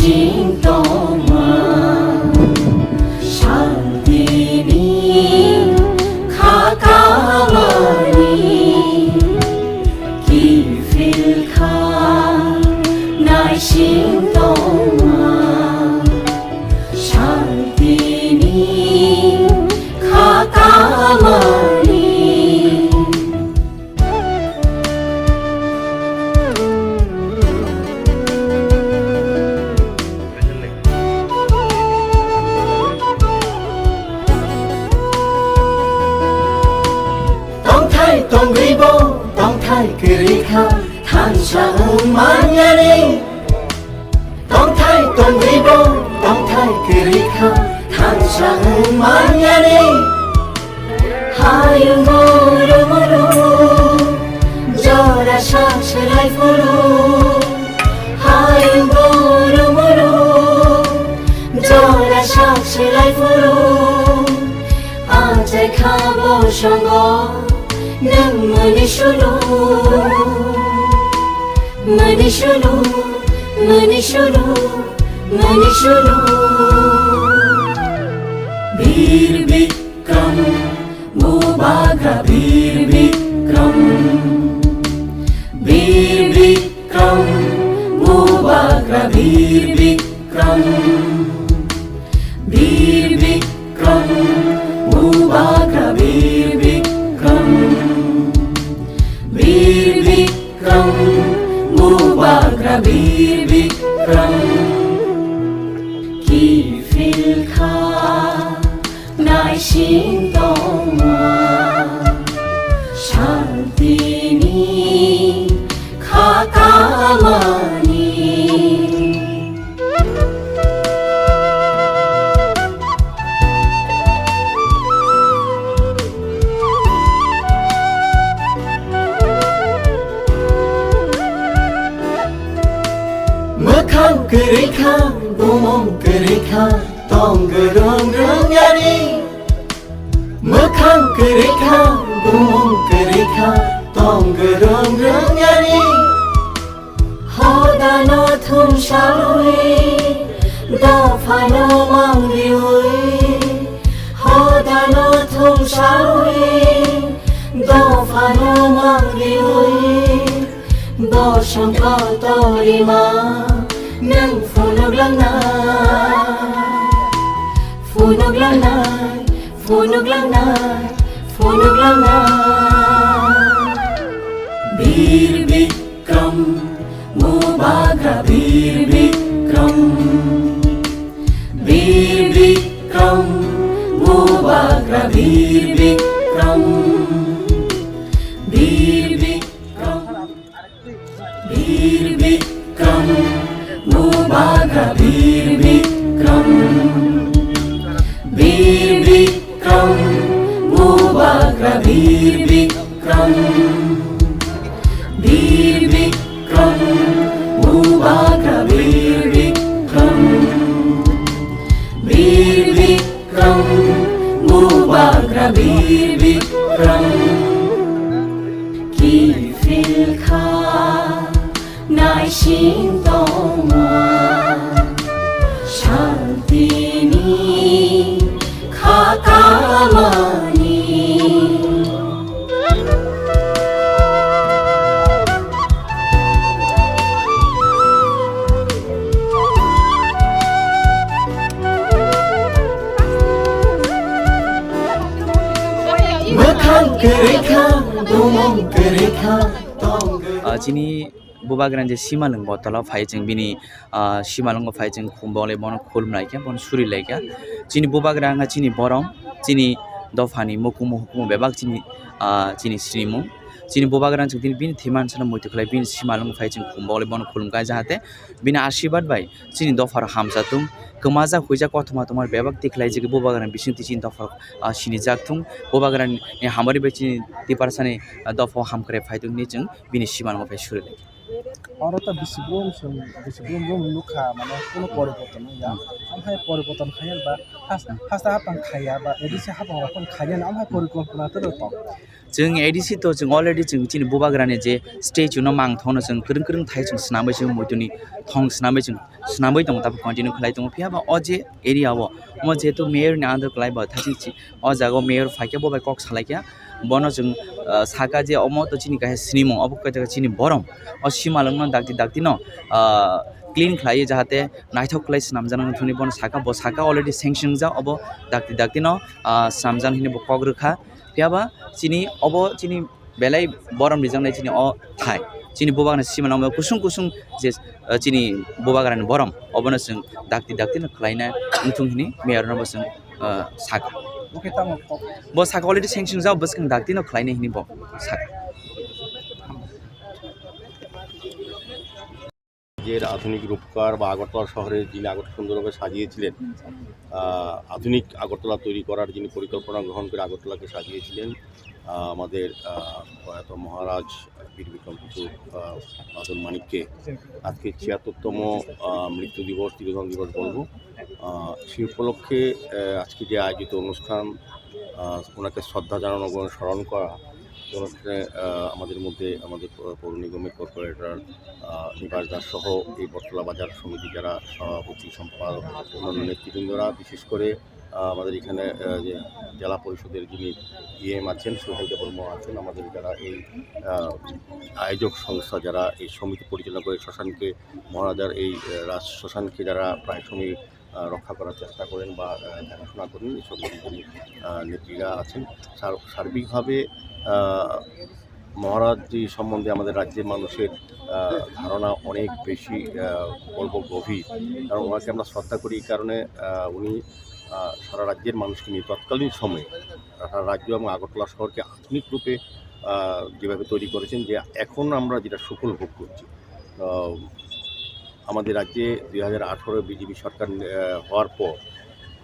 sintoma Shantini Kakamani Kifilka Nai sintoma Shantini Kakamani Tông ghi bố, tông thay kiri kha, than sa manyani. Tông ghi bố, tông thay kiri kha, than sa manyani. Hayu muru muru, jora sa selai furu. Hayu muru muru, jora sa selai furu. Ajai khabo songo. Nang manishulu manishulu manishulu manishulu Bir Bikram Mubaga Bir Bikram Bir Bikram Mubaga Bir Bikram Bir Bikram Mubaga Bir Bikram Bir Bikram Mubaga Bir Bikram Kifilka Nai sintoma Shantini Kakamani Mekang kerika, bumong kerika, tong gerong geronyani. Mekang kerika, bumong kerika, tong gerong geronyani. Hoda no thum shalui, da phano mang liui. Hoda no thum shalui, da phano mang liui. Bosong kotorima nang funog lang na funog lang na funog lang na funog lang na Bir Bikram Mubaga Bir Bikram Bir Bikram Mubaga Bir Bikram Bir Bikram Bir Bikram Mubaga Bir Bikram Bir Bikram Mubaga Bir Bikram Bir Bikram Mubaga Bir Bikram Bir Bikram Mubaga Bir Bikram Kifilka Nai sintoma Shantini Kakamani Mekang kerika, bumong kerika, tong Chini Bubagan je simalung botala faijeng bini simalung faijeng kumbole bono kulum laikya bono suri laikya chini Bubagan chini borom chini dofani mukumu hukumu bebak chini chini srimu chini Bubagan chini bini thiman sana muti khlai bini simalung faijeng kumbole bono kulum kai jahate bini ashirwad bai chini dofar hamsatum kemaja huija kothma tomar bebak tiklai je Bubagan bising chini dofar sini jaktung Bubagan ni hamari be chini tipar sane dofar hamkare faitung ni jeng bini simalung fai suri অরতা বিসিব্রম নুখা মানে কোনো পরিবর্তন হইয়া আমহাই পরিবর্তন খাইয়া বা হাস্তা হাপাং খাইয়া বা ADC হাপাং রাখন খাইয়া আমহাই পরিকল্পনা তো রতম जों एडिसि तो जों अलरेडि जों चिनि बुबाग्रानि जे स्टेचु न मांथावनो जों गोरों गोरों थाइ जों स्नाबै जों मुतुनि थं स्नाबै जों स्नाबै दं दाबो कन्टिन्यू खालाय दं फियाबा अजे एरियाव म जेतु मेयर नि आन्दार खालाय बा थासिंचि अ जागो मेयर फाइके बबाय कक सालायकिया बनो जों साका जे अम तो चिनि गाहे स्निमो अब कयता चिनि बरम अ सिमालंग दागति न क्लीन खालायो जाहाथे नायथाव खालाय स्नामजान थुनि बन साका अलरेडि सेंक्शन जा अब दागति न स्नामजान हिनि ब कग्रखा फियाबा चिनि अब चिनि बेलाय बरम रिजांनाय चिनि अ थाय चिनि बुबाग्रानि सिमानाव कुसुं कुसुं जे चिनि बुबाग्रानि बरम अबनो जों दागति न खालायना उनथुंनि मेयरनाव जों साका ओके ताम ब साका अलरेडि सेंक्शन जा बस दागति न खालायना हिनि ब साका রাজ্যের আধুনিক রূপকার বা আগরতলা শহরে যিনি আগরতলা সুন্দরভাবে সাজিয়েছিলেন, আধুনিক আগরতলা তৈরি করার যিনি পরিকল্পনা গ্রহণ করে আগরতলাকে সাজিয়েছিলেন, আমাদের প্রয়াত মহারাজ বীর বিক্রম কিশোর বাদল মানিককে আজকে ৭৬তম মৃত্যু দিবস, তিরোধান দিবস বলবো। সেই উপলক্ষে আজকে যে আয়োজিত অনুষ্ঠান, ওনাকে শ্রদ্ধা জানানো এবং স্মরণ করা, অনুষ্ঠানে আমাদের মধ্যে আমাদের পৌর নিগমের কর্পোরেটর নিবাস দাস সহ এই বটতলা বাজার সমিতি যারা সভাপতি, সম্পাদক, অন্যান্য নেতৃবৃন্দরা, বিশেষ করে আমাদের এখানে যে জেলা পরিষদের যিনি ইএম আছেন, সোহেল দেববর্মা আছেন, আমাদের যারা এই আয়োজক সংস্থা যারা এই সমিতি পরিচালনা করে শ্মশানকে, মহারাজার এই রাজ শ্মশানকে যারা প্রায় সময় রক্ষা করার চেষ্টা করেন বা দেখাশোনা করেন, এইসব যিনি নেত্রীরা আছেন। সার্বিকভাবে মহারাজজি সম্বন্ধে আমাদের রাজ্যের মানুষের ধারণা অনেক বেশি, বলবো গভীর, কারণ ওনাকে আমরা শ্রদ্ধা করি এই কারণে উনি সারা রাজ্যের মানুষকে নিয়ে তৎকালীন সময়ে সারা রাজ্য এবং আগরতলা শহরকে আধুনিক রূপে যেভাবে তৈরি করেছেন, যে এখন আমরা যেটা সুফল ভোগ করছি। আমাদের রাজ্যে 2018 বিজেপি সরকার হওয়ার পর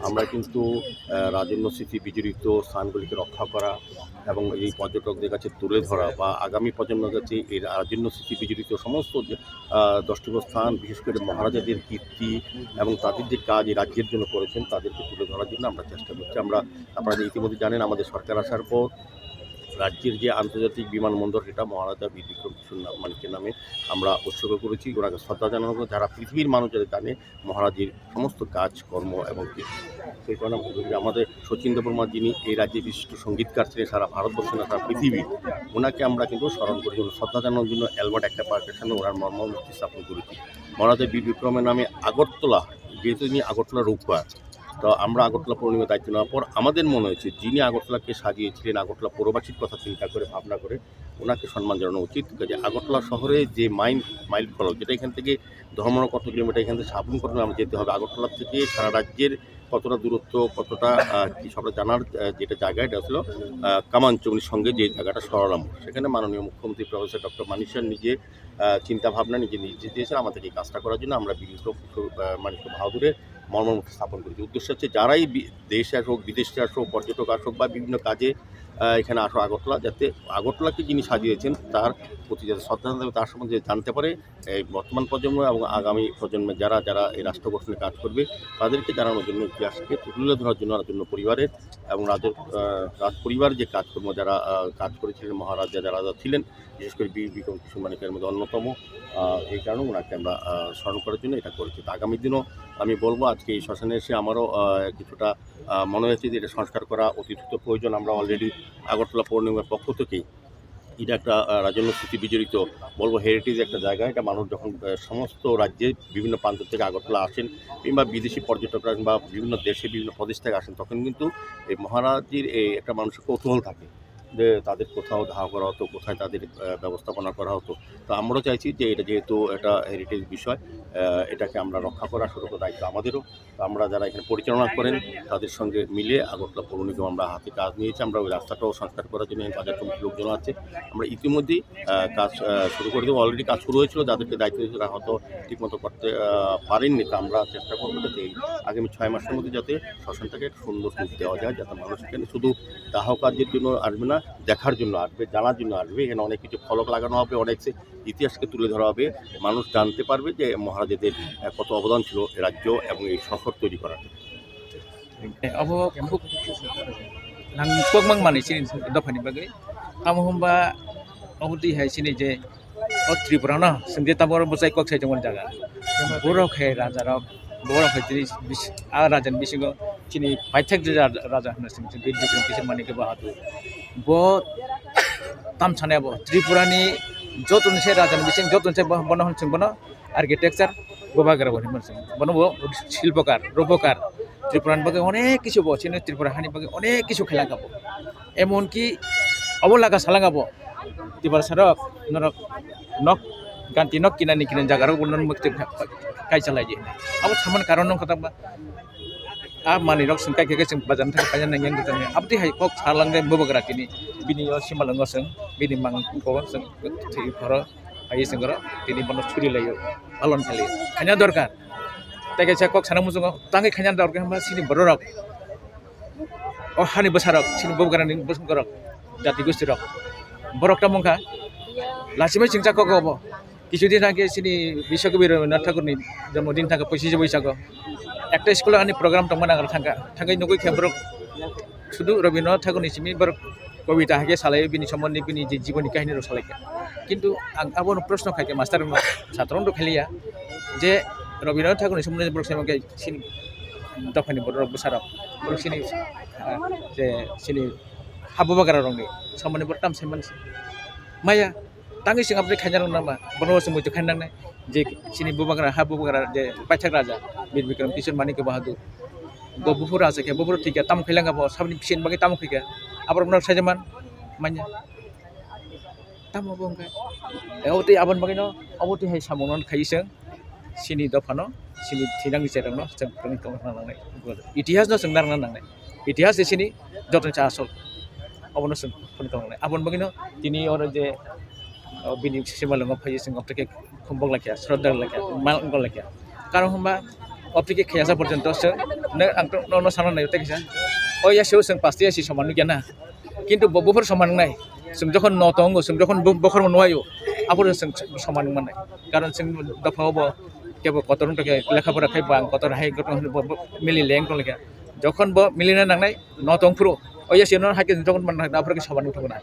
আমরা কিন্তু রাজন্য স্মৃতি বিজড়িত স্থানগুলিকে রক্ষা করা এবং এই পর্যটকদের কাছে তুলে ধরা বা আগামী প্রজন্মের কাছে এই রাজন্য স্মৃতি বিজড়িত সমস্ত দর্শনীয় স্থান, বিশেষ করে মহারাজাদের কীর্তি এবং তাদের যে কাজ এই রাজ্যের জন্য করেছেন তাদেরকে তুলে ধরার জন্য আমরা চেষ্টা করছি। আপনারা ইতিমধ্যে জানেন, আমাদের সরকার আসার পর রাজ্যের যে আন্তর্জাতিক বিমানবন্দর, এটা মহারাজা বীর বিক্রম কিশোর মানিকের নামে আমরা উৎসর্গ করেছি। ওনাকে শ্রদ্ধা জানানো, যারা পৃথিবীর মানুষ যারা জানে মহারাজের সমস্ত কাজকর্ম এবং সেই কারণে আমাদের শচীন দেববর্মা, যিনি এই রাজ্যে বিশিষ্ট সঙ্গীতকার ছিলেন সারা ভারতবর্ষ না সারা পৃথিবী, ওনাকে আমরা কিন্তু স্মরণ করি, শ্রদ্ধা জানানোর জন্য অ্যালবার্ট একটা পার্কের সামনে ওনার মর্মমূর্তি স্থাপন করেছি। মহারাজা বীর বিক্রমের নামে আগরতলা, যেহেতু তিনি আগরতলা রূপকার, তো আমরা আগরতলা পৌর নিগমের দায়িত্ব নেওয়ার পর আমাদের মনে হয়েছে যিনি আগরতলাকে সাজিয়েছিলেন, আগরতলা পৌরবাসীর কথা চিন্তা করে ভাবনা করে ওনাকে সম্মান জানানো উচিত। যে আগরতলা শহরে যে মাইল ফলক, যেটা এখান থেকে ধর্মনগর কত কিলোমিটার, এখান থেকে সাবুন কত আমরা যেতে হবে, আগরতলা থেকে সারা রাজ্যের কতটা দূরত্ব, কতটা কি সবটা জানার যেটা জায়গা, এটা হলো কামানচৌনির সঙ্গে যে জায়গাটা সরলাম, সেখানে মাননীয় মুখ্যমন্ত্রী প্রফেসর ডক্টর মানিক স্যার নিজে চিন্তাভাবনা নিজে নির্দেশ দিয়েছেন আমাদেরকে এই কাজটা করার জন্য। আমরা বিভিন্ন মানিক বাহাদুরের মর্মমূর্তি স্থাপন করেছি। উদ্দেশ্য হচ্ছে যারাই দেশে আসুক, বিদেশে আসুক, পর্যটক আসুক বা বিভিন্ন কাজে এখানে আসো আগরতলা, যাতে আগরতলাকে যিনি সাজিয়েছেন তার প্রতি যাতে শ্রদ্ধা দেবে, তার সম্বন্ধে জানতে পারে এই বর্তমান প্রজন্ম এবং আগামী প্রজন্মে যারা এই রাষ্ট্র গঠনে কাজ করবে তাদেরকে জানানোর জন্য, ইতিহাসকে তুলে ধরার জন্য পরিবারের এবং রাজ পরিবারের যে কাজকর্ম যারা কাজ করেছিলেন, মহারাজা যারা ছিলেন, বিশেষ করে বীর বিক্রম কিশোর মানিকের মধ্যে অন্যতম, এই কারণে ওনাকে আমরা স্মরণ করার জন্য এটা করেছি। তো আগামী দিনও আমি বলবো, আজকে এই শ্মশানে এসে আমারও কিছুটা মনে হয়েছে যে এটা সংস্কার করা অতি দ্রুত প্রয়োজন। আমরা অলরেডি আগরতলা পৌর নিগমের পক্ষ থেকেই এটা একটা রাজন্য স্মৃতি বিজড়িত বলবো হেরিটেজ একটা জায়গা। এটা মানুষ যখন সমস্ত রাজ্যে বিভিন্ন প্রান্ত থেকে আগরতলা আসেন কিংবা বিদেশি পর্যটকরা বা বিভিন্ন দেশে বিভিন্ন প্রদেশ থেকে আসেন, তখন কিন্তু এই মহারাজের এই একটা মানুষের কৌতূহল থাকে যে তাদের কোথাও ধাওয়া করা হতো, কোথায় তাদের ব্যবস্থাপনা করা হতো। তো আমরাও চাইছি যে এটা যেহেতু একটা হেরিটেজ বিষয়, এটাকে আমরা রক্ষা করার সুরক্ষা দায়িত্ব আমাদেরও। তো আমরা যারা এখানে পরিচালনা করেন তাদের সঙ্গে মিলে আগরতলা পৌর নিগম আমরা হাতে কাজ নিয়েছি। আমরা ওই রাস্তাটাও সংস্কার করার জন্য বাজার কমিটির লোকজন আছে, আমরা ইতিমধ্যেই কাজ শুরু করে দেবো। অলরেডি কাজ শুরু হয়েছিল, যাদেরকে দায়িত্ব দিয়েছিল তারা হয়তো ঠিকমতো করতে পারেননি। তো আমরা চেষ্টা করবো যাতে এই আগামী 6 মাসের মধ্যে যাতে শ্মশানটাকে সুন্দর রূপ দেওয়া যায়, যাতে মানুষ এখানে শুধু দাহ কার্যের জন্য আসবে না, দেখার জন্য আসবে, জানার জন্য আসবে। এখানে অনেক কিছু ফলক লাগানো হবে, অনেক ইতিহাসকে তুলে ধরা হবে। মানুষ জানতে পারবে যে মহারাজাদের কত অবদান ছিল এ রাজ্য এবং এই শহর তৈরি করার। abo khub nang kok mang mani sini dofani bagai amo humba abuti hai sini je Tripura na sinde tabor bosai kok sai jongon jaga borok hai raja rok borok hai sini rajan bisingo sini paithak raja hna sini bid bikram kisir mani ke bahadu bo tam chane bo Tripura ni jotun se rajan bising jotun se bono hon sing bono architecture bobagra boni mansing bono bo শিল্পকার রূপকার ত্রিপুরান বাগে অনেক কিছু বসে ত্রিপুরা হানি বাগে অনেক কিছু খেলা গাবো এমনকি অবলাগা সালাগাবো ত্রিপুরা সারক নরক নক গান্তি নক কিনানি কিনান জাগারক বলন মুক্তি কাই চালাই যে আবো সামান কারণ কথা মানি রক সংকাই কে जों बाजार थाखाय फायना नायन गोदान आपति हाय कक सारलांदे बबगरा तिनि बिनि सिमालंग जों बिनि मांगको जों थि घर हाय जों घर तिनि बन छुरि लायो पालन खालि खाना दरकार ताके कक साना मुजंग तांगे खाना दरकार हमा सिनि बररक अ हानि बसारक सिनि बबगरानि बसंगरक जाति गोष्ठीरक बरक तामंखा लासिमै सिंचा ककबो কিছুদিন আগে সিনি বিশ্বকবি রবীন্দ্রনাথ ঠাকুরনি জন্মদিন থাকে 25 বৈশাখ একটা স্কুলে আনি প্রোগ্রাম দंमोन आगोल थांगाय नगै खेब्रक শুধু রবীন্দ্রনাথ ঠাকুরনি সিমি बर কবিতা হাগে সালায় বিনি সম্বন্ধে বিনি যে জীবনী কাহিনী রসালায় কিন্তু আবন প্রশ্ন খাইকে মাস্টার ছাত্রন খেলিয়া যে রবীন্দ্রনাথ ঠাকুরনি সম্বন্ধে बर সেমকে সিনি দফানি बर বসারক बर সিনি যে সিনি হাববাগারা রंनि সম্বন্ধে बर ताम सेमन माया tangi sing apni khanjarang nama bono sing muju khandang je sini bubagara ha bubagara je paithak raja bir bikram kisir mani ke bahadur go bufur raja ke bufur thik tam khilanga bo sabni pisin bagi tam khika abar benar sajaman manya tam obong ka oti aban bagi no oboti hai samonon khaiseng sini dofano sini thidang serang no jeng tong tong nangnai itihas no sengnar nangnai itihas je sini joton cha asol obono seng pon nangnai abon bagi no tini ora je बिनि सिमालंग फाय जों अपटिके खम्बक लाखिया श्रद्धा लाखिया मालंग लाखिया कारण हमबा अपटिके खयासा पर्यन्त सो न आंत न साना नाय तेकिसा ओया सेउ जों पास्टिया सि समान गियाना किन्तु बबफोर समान नाय जों जखन न तंगो जों जखन बखर नवायो आफोर जों समान मानाय कारण जों दफावबो केबो कतरन तके लेखाफोरा खायबा कतर हाय गतन मिलि लेंग लाखिया जखन ब मिलिना नांनाय न तंगफ्रो ओया सेउ न हाके जखन मान आफोरके समान उठगोना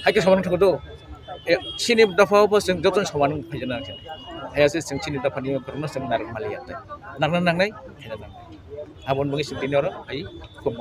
हाके समान उठगो sini dafa apa sing joton sawan phajana kene aya se sing sini dafa ni korno sing nar maliya nang nang nang nai abon bagi sing tinoro ai kom